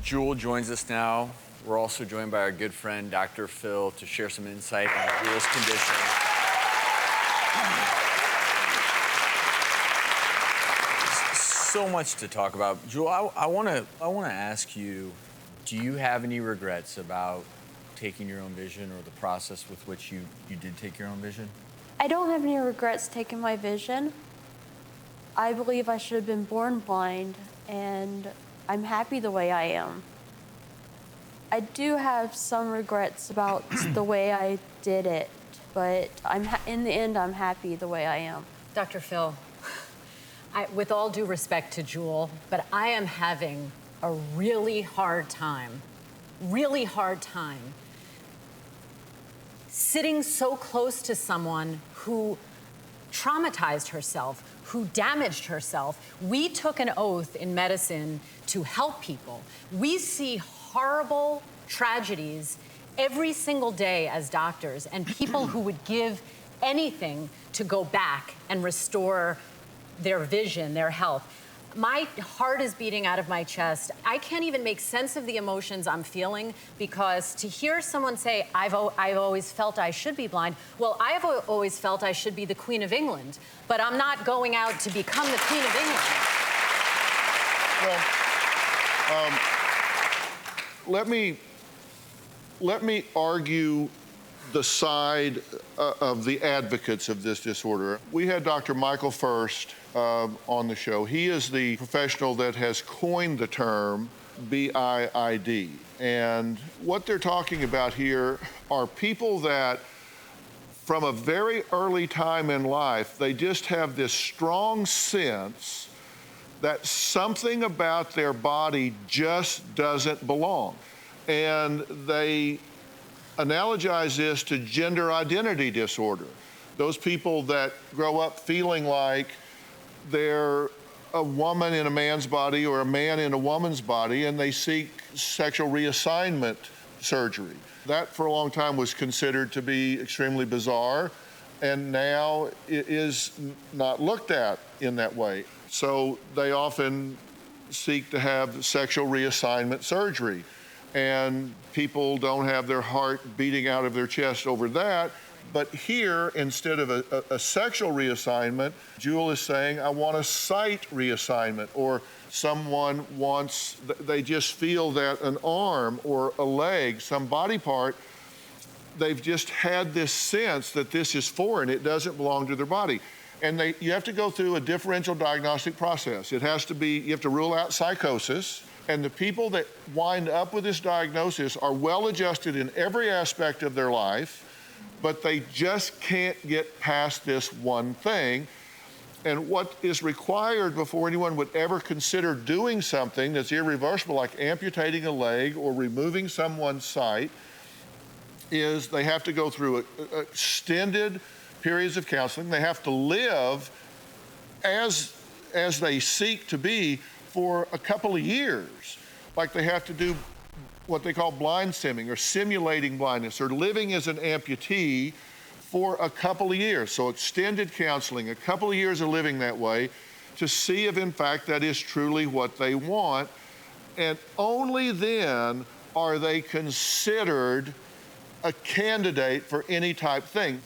Jewel joins us now. We're also joined by our good friend, Dr. Phil, to share some insight on Jewel's condition. So much to talk about. Jewel, I want to ask you, do you have any regrets about taking your own vision or the process with which you did take your own vision? I don't have any regrets taking my vision. I believe I should have been born blind, and I'm happy the way I am. I do have some regrets about the way I did it, but in the end, I'm happy the way I am. Dr. Phil, with all due respect to Jewel, but I am having a really hard time sitting so close to someone who traumatized herself, who damaged herself. We took an oath in medicine to help people. We see horrible tragedies every single day as doctors, and people who would give anything to go back and restore their vision, their health. My heart is beating out of my chest. I can't even make sense of the emotions I'm feeling, because to hear someone say, I've always felt I should be blind. Well, I've always felt I should be the Queen of England, but I'm not going out to become the Queen of England. Well, let me argue the side of the advocates of this disorder. We had Dr. Michael First on the show. He is the professional that has coined the term BIID. And what they're talking about here are people that, from a very early time in life, they just have this strong sense that something about their body just doesn't belong. And they analogize this to gender identity disorder. Those people that grow up feeling like they're a woman in a man's body or a man in a woman's body, and they seek sexual reassignment surgery. That for a long time was considered to be extremely bizarre, and now it is not looked at in that way. So they often seek to have sexual reassignment surgery. And people don't have their heart beating out of their chest over that. But here, instead of a sexual reassignment, Jewel is saying, I want a sight reassignment, or someone wants, they just feel that an arm or a leg, some body part, they've just had this sense that this is foreign, it doesn't belong to their body. And you have to go through a differential diagnostic process. It has to be, you have to rule out psychosis. And the people that wind up with this diagnosis are well adjusted in every aspect of their life, but they just can't get past this one thing. And what is required before anyone would ever consider doing something that's irreversible, like amputating a leg or removing someone's sight, is they have to go through extended periods of counseling. They have to live as they seek to be for a couple of years. Like they have to do what they call blind simming, or simulating blindness, or living as an amputee for a couple of years. So extended counseling, a couple of years of living that way, to see if in fact that is truly what they want. And only then are they considered a candidate for any type thing.